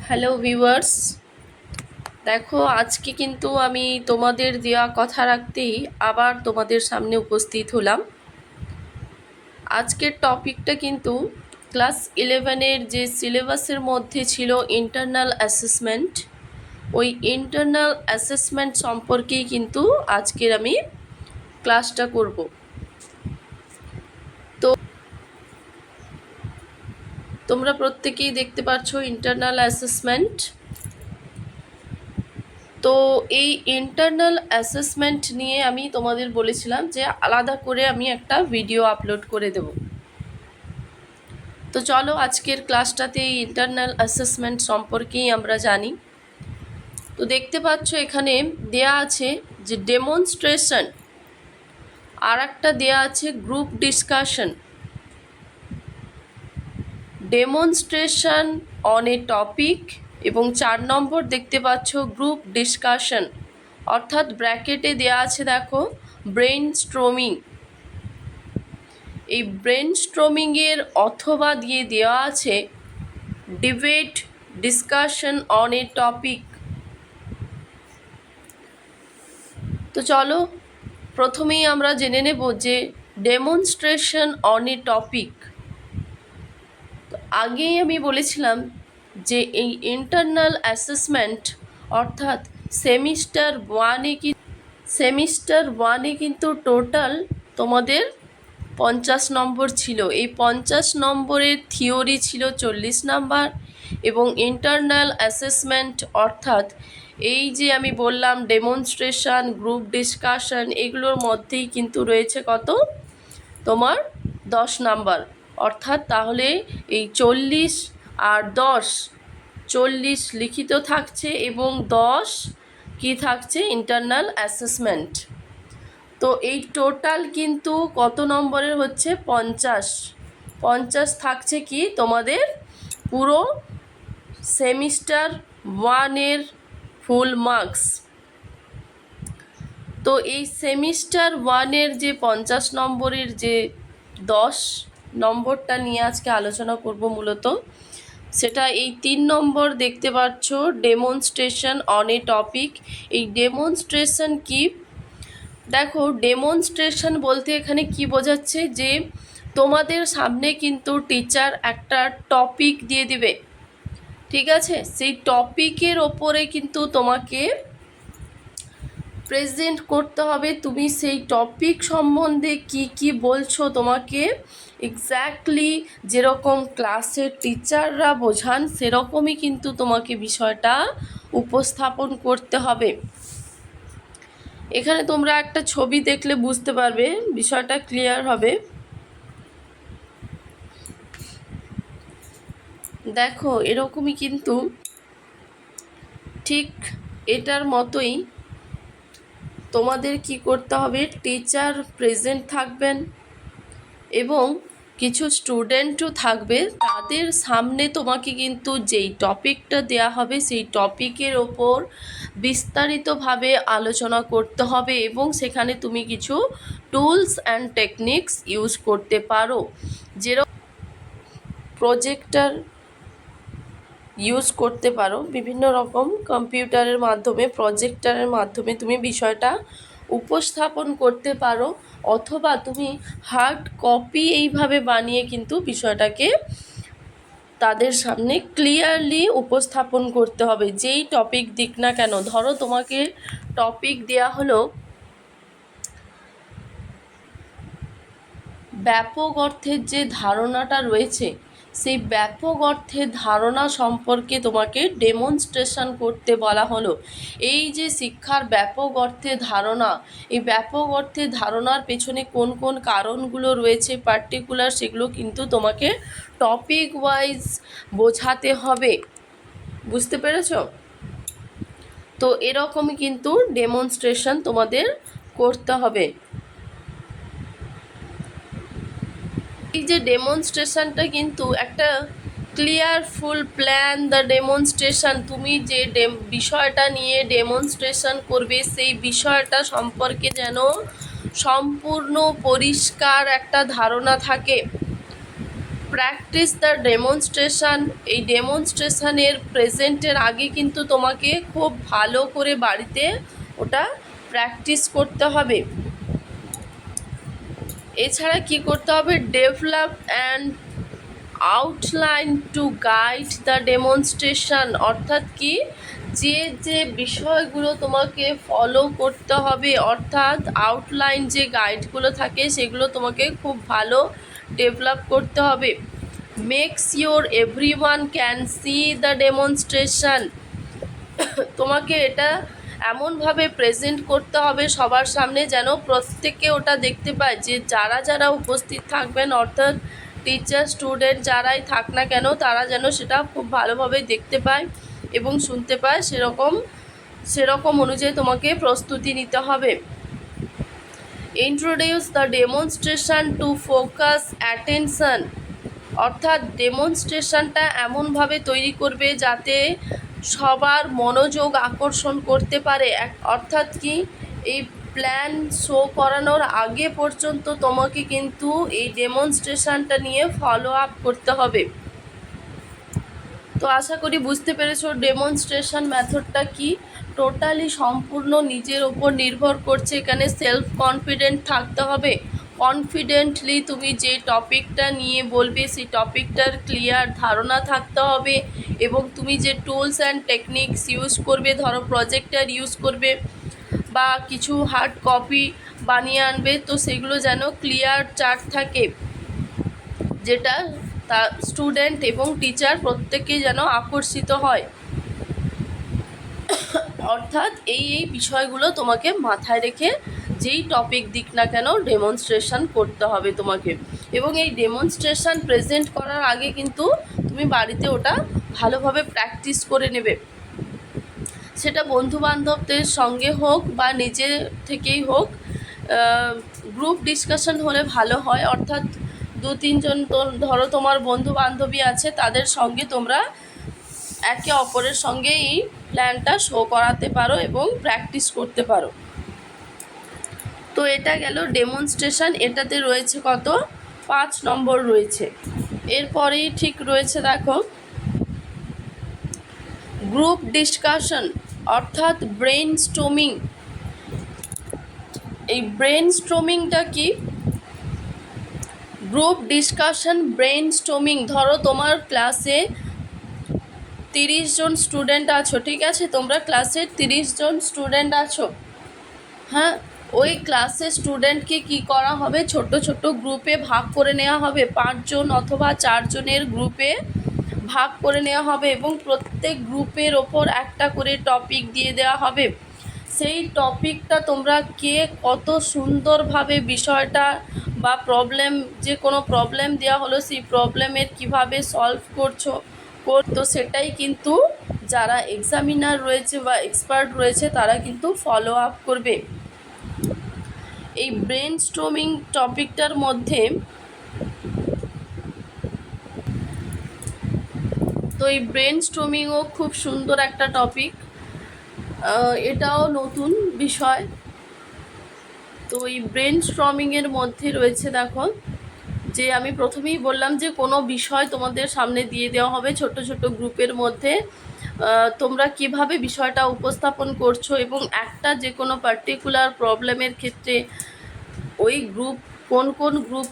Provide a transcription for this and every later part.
Hello viewers, দেখো আজকে কিন্তু আমি তোমাদের দেওয়া কথা রাখতেই আবার তোমাদের সামনে উপস্থিত হলাম। আজকের টপিকটা কিন্তু ক্লাস 11-এর যে সিলেবাসের মধ্যে ছিল ইন্টারনাল অ্যাসেসমেন্ট, ওই ইন্টারনাল অ্যাসেসমেন্ট সম্পর্কেই কিন্তু আজকের আমি ক্লাসটা করব। তো তোমরা প্রত্যেকেই দেখতে পাচ্ছ ইন্টারনাল অ্যাসেসমেন্ট। তো এই ইন্টারনাল অ্যাসেসমেন্ট নিয়ে আমি তোমাদের বলেছিলাম যে আলাদা করে আমি একটা ভিডিও আপলোড করে দেব। তো চলো আজকের ক্লাসটাতে এই ইন্টারনাল অ্যাসেসমেন্ট সম্পর্কেই আমরা জানি। তো দেখতে পাচ্ছ এখানে দেয়া আছে যে ডেমনস্ট্রেশন, আর একটা দেয়া আছে group discussion. Demonstration on a topic এবং 4 নম্বর দেখতে পাচ্ছ গ্রুপ ডিসকাশন, অর্থাৎ ব্র্যাকেটে দেয়া আছে দেখো ব্রেন স্ট্রমিং। এই ব্রেন স্ট্রমিংয়ের অথবা দিয়ে দেওয়া আছে debate discussion on a topic. তো চলো প্রথমেই আমরা জেনে নেব যে ডেমনস্ট্রেশন অন এ টপিক। আগেই আমি বলেছিলাম যে এই ইন্টারনাল অ্যাসেসমেন্ট অর্থাৎ সেমিস্টার ওয়ানে কিন্তু টোটাল তোমাদের 50 নম্বর ছিল। এই 50 নম্বরের থিওরি ছিল 40 নাম্বার এবং ইন্টারনাল অ্যাসেসমেন্ট অর্থাৎ এই যে আমি বললাম ডেমনস্ট্রেশন, গ্রুপ ডিসকাশন, এগুলোর মধ্যেই কিন্তু রয়েছে কত তোমার 10 নাম্বার। অর্থাৎ তাহলে এই 40 আর 10, 40 লিখিত থাকছে এবং 10 কি থাকছে ইন্টারনাল অ্যাসেসমেন্ট। তো এই টোটাল কিন্তু কত নম্বরের হচ্ছে 50। 50 থাকছে কি তোমাদের পুরো সেমিস্টার ওয়ানের ফুল মার্কস। তো এই সেমিস্টার ওয়ানের যে 50 নম্বরের যে 10 নম্বরটা নিয়ে আজকে আলোচনা করব মূলত, সেটা এই 3 নম্বর দেখতে পাচ্ছ ডেমনস্ট্রেশন অন এ টপিক। এই ডেমনস্ট্রেশন কি দেখো, ডেমনস্ট্রেশন বলতে এখানে কি বোঝাচ্ছে যে তোমাদের সামনে কিন্তু টিচার একটা টপিক দিয়ে দিবে, ঠিক আছে? সেই টপিকের ওপরে কিন্তু তোমাকে প্রেজেন্ট করতে হবে। তুমি সেই টপিক সম্বন্ধে কি বলছো তোমাকে এক্স্যাক্টলি যেরকম ক্লাসের টিচাররা বোঝান সেরকমই কিন্তু তোমাকে বিষয়টা উপস্থাপন করতে হবে। এখানে তোমরা একটা ছবি দেখলে বুঝতে পারবে, বিষয়টা ক্লিয়ার হবে। দেখো এরকমই কিন্তু ঠিক এটার মতোই তোমাদের কি করতে হবে, টিচার প্রেজেন্ট থাকবেন এবং কিছু স্টুডেন্টও থাকবে। তাদের সামনে তোমাকে কিন্তু যেই টপিকটা দেয়া হবে সেই টপিকের ওপর বিস্তারিতভাবে আলোচনা করতে হবে এবং সেখানে তুমি কিছু টুলস অ্যান্ড টেকনিক্স ইউজ করতে পারো, যেরকম প্রজেক্টর ইউজ করতে পারো। বিভিন্ন রকম কম্পিউটারের মাধ্যমে, প্রজেক্টরের মাধ্যমে তুমি বিষয়টা উপস্থাপন করতে পারো, অথবা তুমি হার্ড কপি এইভাবে বানিয়ে কিন্তু বিষয়টাকে তাদের সামনে ক্লিয়ারলি উপস্থাপন করতে হবে। যেই টপিক দিক না কেন, ধরো তোমাকে টপিক দেয়া হলো ব্যাপক অর্থের যে ধারণাটা রয়েছে, সেই ব্যাপক অর্থের ধারণা সম্পর্কে তোমাকে ডেমনস্ট্রেশন করতে বলা হলো। এই যে শিক্ষার ব্যাপক অর্থের ধারণা, এই ব্যাপক অর্থের ধারণার পেছনে কোন কোন কারণগুলো রয়েছে পার্টিকুলার, সেগুলো কিন্তু তোমাকে টপিক ওয়াইজ বোঝাতে হবে। বুঝতে পেরেছো? তো এরকমই কিন্তু ডেমনস্ট্রেশন তোমাদের করতে হবে। এই যে ডেমনস্ট্রেশনটা কিন্তু একটা clear full plan, the demonstration. তুমি যে বিষয়টা নিয়ে ডেমনস্ট্রেশন করবে সেই বিষয়টা সম্পর্কে যেন সম্পূর্ণ পরিষ্কার একটা ধারণা থাকে। Practice the demonstration. এই ডেমনস্ট্রেশনের প্রেজেন্টের আগে কিন্তু তোমাকে খুব ভালো করে বাড়িতে ওটা প্র্যাকটিস করতে হবে। এছাড়া কি করতে হবে, develop and outline to guide the demonstration, অর্থাৎ কি যে যে বিষয়গুলো তোমাকে ফলো করতে হবে, অর্থাৎ আউটলাইন যে গাইডগুলো থাকে সেগুলো তোমাকে খুব ভালো ডেভেলপ করতে হবে। Make sure everyone can see the demonstration, তোমাকে এটা এমনভাবে প্রেজেন্ট করতে হবে সবার সামনে যেন প্রত্যেকে ওটা দেখতে পায়, যে যারা যারা উপস্থিত থাকবেন অর্থাৎ টিচার স্টুডেন্ট যারাই থাক না কেন তারা যেন সেটা খুব ভালোভাবে দেখতে পায় এবং শুনতে পায়, সেরকম অনুযায়ী তোমাকে প্রস্তুতি নিতে হবে। Introduce the demonstration to focus attention, অর্থাৎ ডেমনস্ট্রেশনটা এমনভাবে তৈরি করবে যাতে সবার মনোযোগ আকর্ষণ করতে পারে। অর্থাৎ কি এই প্ল্যান শো করানোর আগে পর্যন্ত তোমাকে কিন্তু এই ডেমনস্ট্রেশনটা নিয়ে ফলো আপ করতে হবে। তো আশা করি বুঝতে পেরেছো ডেমনস্ট্রেশন মেথডটা কি। টোটালি সম্পূর্ণ নিজের ওপর নির্ভর করছে, এখানে সেলফ কনফিডেন্ট থাকতে হবে। কনফিডেন্টলি তুমি যে টপিকটা নিয়ে বলবে সেই টপিকটার ক্লিয়ার ধারণা থাকতে হবে, এবং তুমি যে টুলস অ্যান্ড টেকনিক্স ইউজ করবে, ধরো প্রজেক্টর ইউজ করবে বা কিছু হার্ড কপি বানিয়ে আনবে, তো সেগুলো যেন ক্লিয়ার চার্ট থাকে, যেটা তা স্টুডেন্ট এবং টিচার প্রত্যেকেই যেন আকর্ষিত হয়। অর্থাৎ এই বিষয়গুলো তোমাকে মাথায় রেখে যেই টপিক দিক না কেন ডেমনস্ট্রেশন করতে হবে তোমাকে, এবং এই ডেমনস্ট্রেশন প্রেজেন্ট করার আগে কিন্তু তুমি বাড়িতে ওটা ভালোভাবে প্র্যাকটিস করে নেবে। সেটা বন্ধুবান্ধবদের সঙ্গে হোক বা নিজে থেকেই হোক, গ্রুপ ডিসকাশন হলে ভালো হয়। অর্থাৎ 2-3 জন ধরো তোমার বন্ধু বান্ধবী আছে, তাদের সঙ্গে তোমরা একে অপরের সঙ্গে এই প্ল্যানটা শো করাতে পারো এবং প্র্যাকটিস করতে পারো। তো এটা গেল ডেমনস্ট্রেশন, এটাতে রয়েছে কত 5 নম্বর রয়েছে। এরপরেই ঠিক রয়েছে দেখো গ্রুপ ডিসকাশন অর্থাৎ ব্রেন স্টর্মিং। এই ব্রেন স্টর্মিংটা কি, গ্রুপ ডিসকাশন ব্রেন স্টর্মিং, ধরো তোমার ক্লাসে 30 জন স্টুডেন্ট আছো, ঠিক আছে, তোমরা ক্লাসে 30 জন স্টুডেন্ট আছো। হ্যাঁ, ওই ক্লাসে স্টুডেন্টকে কি করা হবে, ছোট ছোট গ্রুপে ভাগ করে নেওয়া হবে, 5 জন অথবা 4 জনের গ্রুপে ভাগ করে নেওয়া হবে, এবং প্রত্যেক গ্রুপের ওপর একটা করে টপিক দিয়ে দেওয়া হবে। সেই টপিকটা তোমরা কে কত সুন্দরভাবে বিষয়টা বা প্রবলেম, যে কোনো প্রবলেম দেওয়া হলো সেই প্রবলেমের কিভাবে সলভ করছো, তো সেটাই কিন্তু যারা এক্সামিনার রয়েছে বা এক্সপার্ট রয়েছে তারা কিন্তু ফলো আপ করবে। এই ব্রেন স্টর্মিং টপিকটার মধ্যে তো এই ব্রেন স্টর্মিংও খুব সুন্দর একটা টপিক, এটাও নতুন বিষয়। তো এই ব্রেন স্টর্মিংয়ের মধ্যে রয়েছে দেখো, যে আমি প্রথমেই বললাম যে কোনো বিষয় তোমাদের সামনে দিয়ে দেওয়া হবে ছোট ছোট গ্রুপের মধ্যে, তোমরা কিভাবে বিষয়টা উপস্থাপন করছো, এবং একটা যে কোনো পার্টিকুলার প্রবলেমের ক্ষেত্রে ওই গ্রুপ কোন কোন গ্রুপ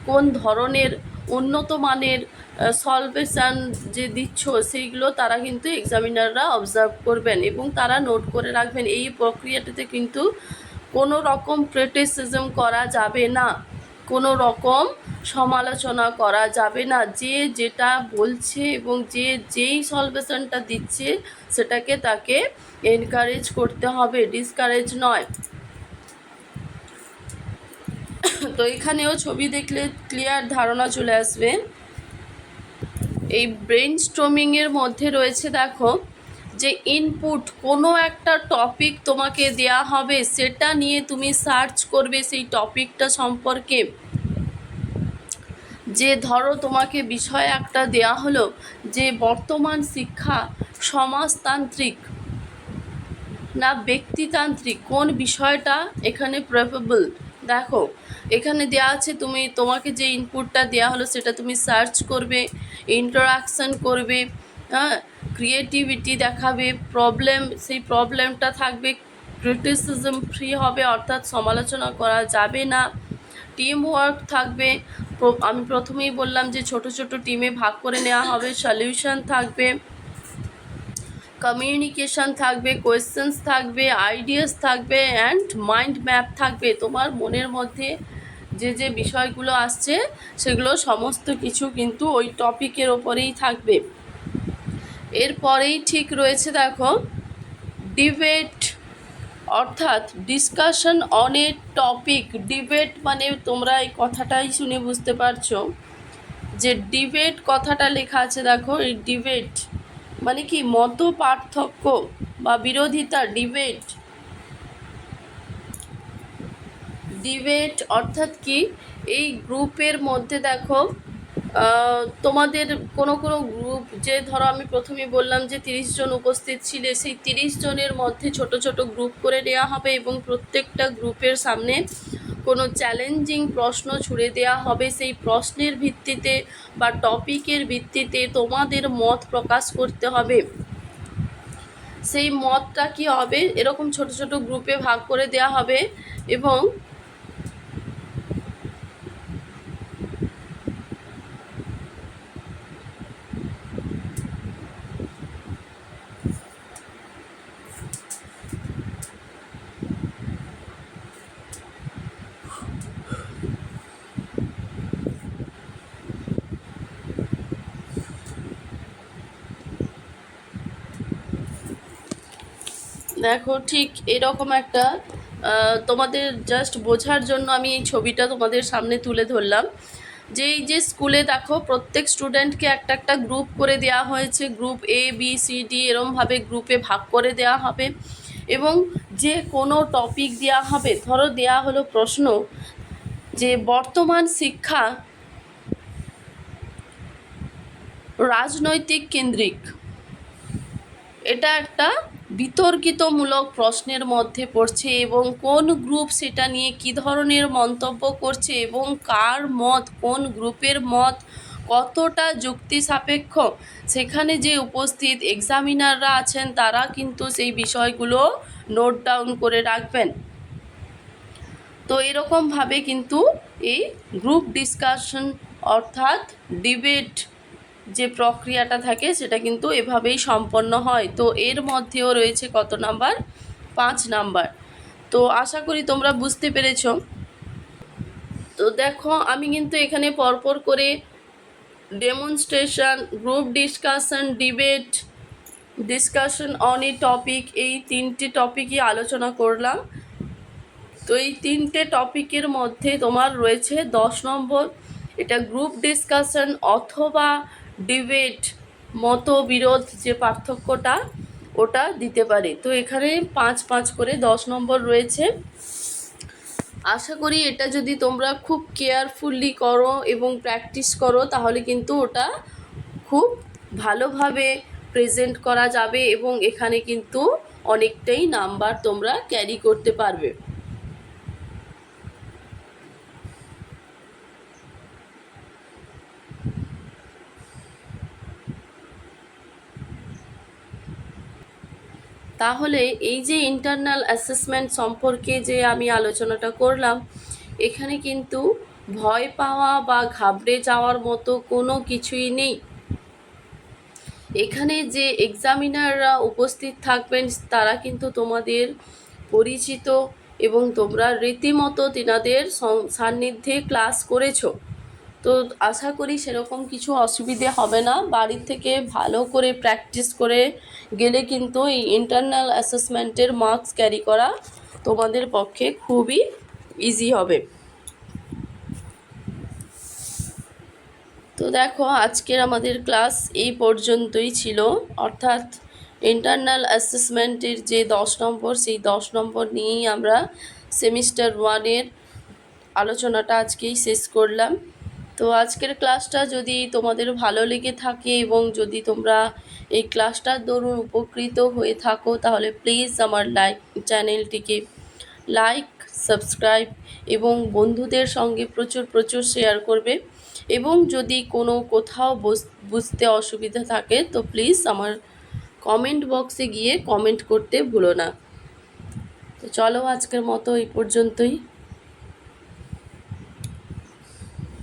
কোন ধরনের উন্নত মানের সলভেশান যে দিচ্ছ সেইগুলো তারা কিন্তু এক্সামিনাররা অবজার্ভ করবেন এবং তারা নোট করে রাখবেন। এই প্রক্রিয়াটাতে কিন্তু কোনো রকম ক্রিটিসিজম করা যাবে না, কোনো রকম সমালোচনা করা যাবে না। যে যেটা বলছে এবং যে যেই সলভেশনটা দিচ্ছে সেটাকে তাকে এনকারেজ করতে হবে, ডিসকারেজ নয়। তো এখানেও ছবি দেখলে ক্লিয়ার ধারণা চলে আসবে। এই ব্রেন স্টর্মিংয়ের মধ্যে রয়েছে দেখো, যে ইনপুট কোনো একটা টপিক তোমাকে দেয়া হবে, সেটা নিয়ে তুমি সার্চ করবে সেই টপিকটা সম্পর্কে। যে ধরো তোমাকে বিষয় একটা দেয়া হলো যে বর্তমান শিক্ষা সমাজতান্ত্রিক না ব্যক্তিতান্ত্রিক, কোন বিষয়টা এখানে প্রেফারেবল, দেখো এখানে দেওয়া আছে, তোমাকে যে ইনপুটটা দেওয়া হলো সেটা তুমি সার্চ করবে, ইন্টারাকশান করবে, হ্যাঁ, ক্রিয়েটিভিটি দেখাবে, সেই প্রবলেমটা থাকবে, ক্রিটিসিজম ফ্রি হবে, অর্থাৎ সমালোচনা করা যাবে না, টিম ওয়ার্ক থাকবে। আমি প্রথমেই বললাম যে ছোট ছোট টিমে ভাগ করে নেওয়া হবে, সলিউশন থাকবে, কমিউনিকেশন থাকবে, কোয়েশ্চেন্স থাকবে, আইডিয়াস থাকবে, অ্যান্ড মাইন্ড ম্যাপ থাকবে। তোমার মনের মধ্যে যে যে বিষয়গুলো আসছে সেগুলো সমস্ত কিছু কিন্তু ওই টপিকের ওপরেই থাকবে। এরপরেই ঠিক রয়েছে দেখো ডিবেট, অর্থাৎ discussion on a topic. Debate মানে তোমরা এই কথাটাই শুনে বুঝতে পারছো যে ডিবেট কথাটা লেখা আছে, দেখো এই ডিবেট মানে কি মত পার্থক্য বা বিরোধিতা। ডিবেট, ডিবেট অর্থাৎ কি এই গ্রুপের মধ্যে দেখো তোমাদের কোনো কোনো গ্রুপ, যে ধরো আমি প্রথমে বললাম যে 30 জন উপস্থিত ছিলে, সেই 30 জনের মধ্যে ছোট ছোট গ্রুপ করে নেওয়া হবে এবং প্রত্যেকটা গ্রুপের সামনে কোনো চ্যালেঞ্জিং প্রশ্ন ছুড়ে দেওয়া হবে। সেই প্রশ্নের ভিত্তিতে বা টপিকের ভিত্তিতে তোমাদের মত প্রকাশ করতে হবে। সেই মতটা কি হবে, এরকম ছোট ছোট গ্রুপে ভাগ করে দেওয়া হবে এবং দেখো ঠিক এরকম একটা তোমাদের জাস্ট বোঝার জন্য আমি এই ছবিটা তোমাদের সামনে তুলে ধরলাম। যে এই যে স্কুলে দেখো প্রত্যেক স্টুডেন্টকে একটা একটা গ্রুপ করে দেওয়া হয়েছে, group A B C D এরমভাবে গ্রুপে ভাগ করে দেওয়া হবে এবং যে কোনো টপিক দেওয়া হবে। ধরো দেওয়া হলো প্রশ্ন যে বর্তমান শিক্ষা রাজনৈতিক কেন্দ্রিক, এটা একটা বিতর্কিতমূলক প্রশ্নের মধ্যে পড়ছে এবং কোন গ্রুপ সেটা নিয়ে কী ধরনের মন্তব্য করছে এবং কার মত, কোন গ্রুপের মত কতটা যুক্তি সাপেক্ষ, সেখানে যে উপস্থিত এক্সামিনাররা আছেন তারা কিন্তু সেই বিষয়গুলো নোট ডাউন করে রাখবেন। তো এরকমভাবে কিন্তু এই গ্রুপ ডিসকাশন অর্থাৎ ডিবেট যে প্রক্রিয়াটা থাকে সেটা কিন্তু এভাবেই সম্পন্ন হয়। তো এর মধ্যেও রয়েছে কত নাম্বার, 5 নাম্বার। তো আশা করি তোমরা বুঝতে পেরেছ। তো দেখো আমি কিন্তু এখানে পরপর করে demonstration, group discussion, debate, discussion on a topic, এই 3টে টপিকই আলোচনা করলাম। তো এই 3টে টপিকের মধ্যে তোমার রয়েছে 10 নম্বর, এটা গ্রুপ ডিসকাশন অথবা ডিবেট, মতবিরোধ যে পার্থক্যটা ওটা দিতে পারে। তো এখানে 5 করে 10 নম্বর রয়েছে। আশা করি এটা যদি তোমরা খুব কেয়ারফুলি করো এবং প্র্যাকটিস করো তাহলে কিন্তু ওটা খুব ভালোভাবে প্রেজেন্ট করা যাবে এবং এখানে কিন্তু অনেকটাই নাম্বার তোমরা ক্যারি করতে পারবে। তাহলে এই যে ইন্টারনাল অ্যাসেসমেন্ট সম্পর্কে যে আমি আলোচনাটা করলাম, এখানে কিন্তু ভয় পাওয়া বা ঘাবড়ে যাওয়ার মতো কোনো কিছুই নেই। এখানে যে এক্সামিনাররা উপস্থিত থাকবেন তারা কিন্তু তোমাদের পরিচিত এবং তোমরা রীতিমতো তিনাদের সান্নিধ্যে ক্লাস করেছো। তো আশা করি সেরকম কিছু অসুবিধে হবে না। বাড়ির থেকে ভালো করে প্র্যাকটিস করে গেলে কিন্তু এই ইন্টারনাল অ্যাসেসমেন্টের মার্কস ক্যারি করা তোমাদের পক্ষে খুবই ইজি হবে। তো দেখো আজকের আমাদের ক্লাস এই পর্যন্তই ছিল, অর্থাৎ ইন্টারনাল অ্যাসেসমেন্টের যে 10 নম্বর সেই 10 নম্বর নিয়েই আমরা সেমিস্টার 1-এর আলোচনাটা আজকেই শেষ করলাম। তো আজকের ক্লাসটা যদি তোমাদের ভালো লেগে থাকে এবং যদি তোমরা এই ক্লাসটার দরুন উপকৃত হয়ে থাকো তাহলে প্লিজ আমার চ্যানেলটিকে লাইক, সাবস্ক্রাইব এবং বন্ধুদের সঙ্গে প্রচুর প্রচুর শেয়ার করবে। এবং যদি কোনো কোথাও বুঝতে অসুবিধা থাকে তো প্লিজ আমার কমেন্ট বক্সে গিয়ে কমেন্ট করতে ভুলো না। তো চলো আজকের মতো এই পর্যন্তই।